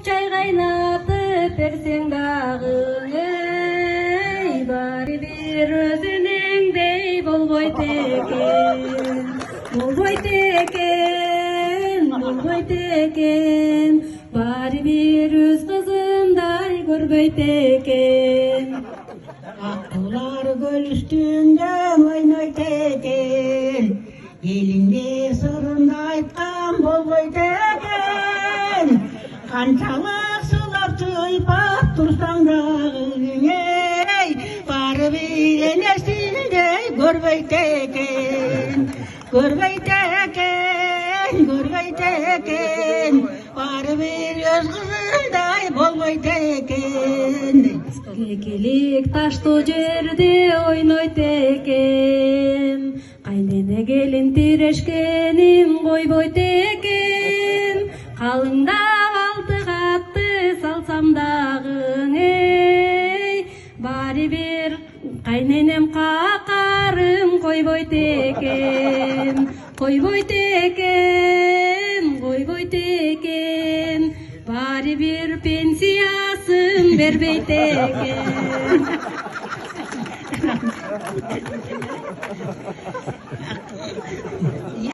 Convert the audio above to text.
чай кайнатып берсең дагы, баары бир өзүнүңдөй болбойт экен, болбойт экен, болбойт экен, баары бир өз кызындай көрбөйт экен. Акылар көл үстүндө ойнойт экен, элиңде сырын айткан болбойт экен. Канчалык сулап чыйпап турсаң дагы, баары бир энесиндей көрбөйт экен, көрбөйт экен, көрбөйт экен, баары бир өз кызындай болбойт экен. Кекилик таштуу жерде ойнойт экен, кайнене келин тирешкенин койбойт экен. Калыңдап алты катты салсам дагы, баары бир кайненем какарым койбойт экен, койбойт экен, койбойт экен, баары бир пенсиясын бербейт экен.